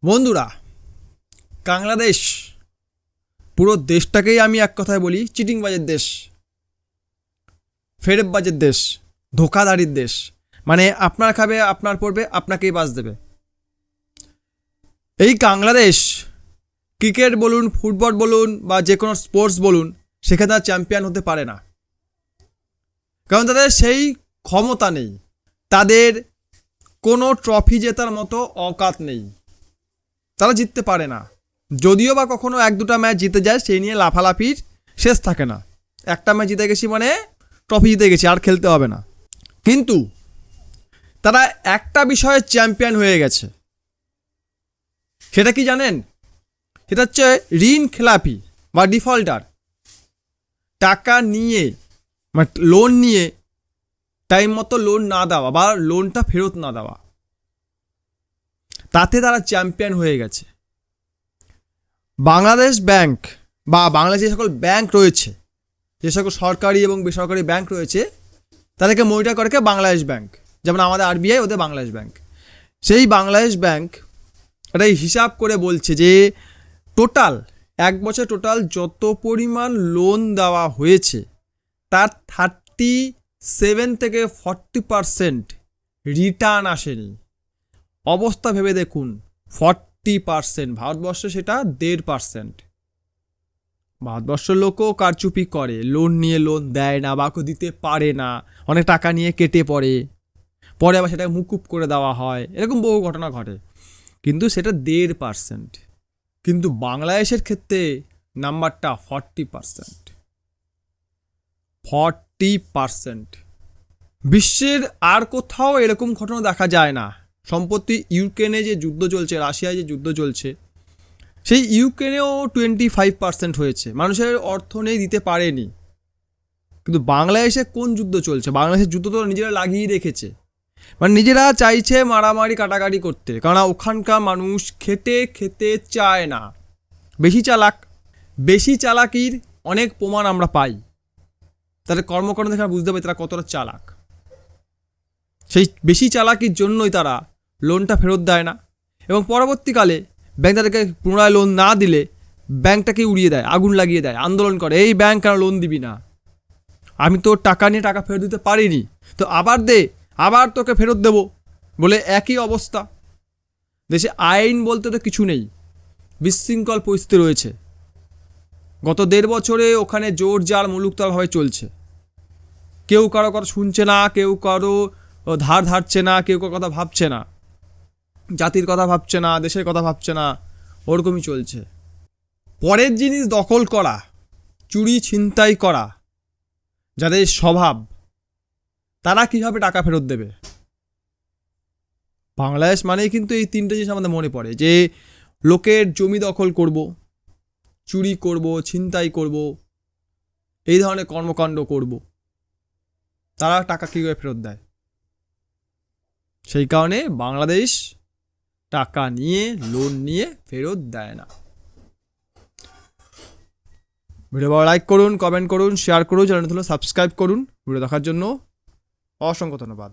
বন্ধুরা, বাংলাদেশ পুরো দেশটাকেই আমি এক কথায় বলি চিটিংবাজের দেশ, ফেরেববাজের দেশ, ধোঁকাধারীর দেশ। মানে আপনার খাবে, আপনার পড়বে, আপনাকেই বাস দেবে। এই বাংলাদেশ ক্রিকেট বলুন, ফুটবল বলুন বা যে কোনো স্পোর্টস বলুন, সেখানে তারা চ্যাম্পিয়ন হতে পারে না, কারণ তাদের সেই ক্ষমতা নেই, তাদের কোনো ট্রফি জেতার মতো অকাত নেই, তারা জিততে পারে না। যদিও বা কখনো এক দুটা ম্যাচ জিতে যায়, সেই নিয়ে লাফালাফির শেষ থাকে না। একটা ম্যাচ জিতে গেছি মানে ট্রফি জিতে গেছি, আর খেলতে হবে না। কিন্তু তারা একটা বিষয়ে চ্যাম্পিয়ন হয়ে গেছে, সেটা কি জানেন? সেটা হচ্ছে ঋণ খেলাপি বা ডিফল্টার। টাকা নিয়ে মানে লোন নিয়ে টাইম মতো লোন না দেওয়া বা লোনটা ফেরত না দেওয়া, তাতে তারা চ্যাম্পিয়ন হয়ে গেছে। বাংলাদেশ ব্যাংক বা বাংলাদেশে যে সকল ব্যাংক রয়েছে, যে সকল সরকারি এবং বেসরকারি ব্যাংক রয়েছে, তাদেরকে মনিটর করে বাংলাদেশ ব্যাংক। যেমন আমাদের আরবিআই, ওদের বাংলাদেশ ব্যাংক। সেই বাংলাদেশ ব্যাংক একটা হিসাব করে বলছে যে টোটাল এক বছর টোটাল যত পরিমাণ লোন দেওয়া হয়েছে, তার 37 থেকে 40% রিটার্ন আসেনি। অবস্থা ভেবে দেখুন, 40%। ভারতবর্ষে সেটা 1.5%। ভারতবর্ষের লোকও কারচুপি করে, লোন নিয়ে লোন দেয় না বা দিতে পারে না, অনেক টাকা নিয়ে কেটে পড়ে, পরে আবার সেটা মুকুব করে দেওয়া হয়, এরকম বহু ঘটনা ঘটে। কিন্তু সেটা 1.5%। কিন্তু বাংলাদেশের ক্ষেত্রে নাম্বারটা 40%। 40%। বিশ্বের আর কোথাও এরকম ঘটনা দেখা যায় না। সম্প্রতি ইউক্রেনে যে যুদ্ধ চলছে, রাশিয়ায় যে যুদ্ধ চলছে, সেই ইউক্রেনেও 25% হয়েছে, মানুষের অর্থ নেই, দিতে পারেনি। কিন্তু বাংলাদেশে কোন যুদ্ধ চলছে? বাংলাদেশের যুদ্ধ তো নিজেরা লাগিয়ে রেখেছে, মানে নিজেরা চাইছে মারামারি কাটাকাটি করতে, কারণ ওখানকার মানুষ খেতে খেতে চায় না। বেশি চালাকির অনেক প্রমাণ আমরা পাই। তাদের কর্মকাণ্ড দেখে বুঝতে পারি তারা কতটা চালাক। সেই বেশি চালাকির জন্যই তারা লোনটা ফেরত দেয় না, এবং পরবর্তীকালে ব্যাংক তাদেরকে পুনরায় লোন না দিলে ব্যাংকটাকে উড়িয়ে দেয়, আগুন লাগিয়ে দেয়, আন্দোলন করে, এই ব্যাংক কেন লোন দিবি না, আমি তো টাকা নিয়ে টাকা ফেরত দিতে পারিনি, তো আবার দে, আবার তোকে ফেরত দেবো বলে একই অবস্থা। দেশে আইন বলতে তো কিছু নেই, বিশৃঙ্খল পরিস্থিতি রয়েছে। গত 1.5 বছরে ওখানে জোর জার মুলুকতারভাবে চলছে। কেউ কারো কথা শুনছে না, কেউ কারো ধার ধারছে না, কেউ কারো কথা ভাবছে না, জাতির কথা ভাবছে না, দেশের কথা ভাবছে না, ওরকমই চলছে। পরের জিনিস দখল করা, চুরি ছিনতাই করা যাদের স্বভাব, তারা কীভাবে টাকা ফেরত দেবে? বাংলাদেশ মানেই কিন্তু এই 3টে জিনিস আমাদের মনে পড়ে, যে লোকের জমি দখল করব, চুরি করব, ছিনতাই করব, এই ধরনের কর্মকাণ্ড করব। তারা টাকা কীভাবে ফেরত দেয়? সেই কারণে বাংলাদেশ টাকা নিয়ে লোন নিয়ে ফেরত দেয় না। ভিডিও ভালো লাইক করুন, কমেন্ট করুন, শেয়ার করুন, চ্যানেল সাবস্ক্রাইব করুন। ভিডিও দেখার জন্য অসংখ্য ধন্যবাদ।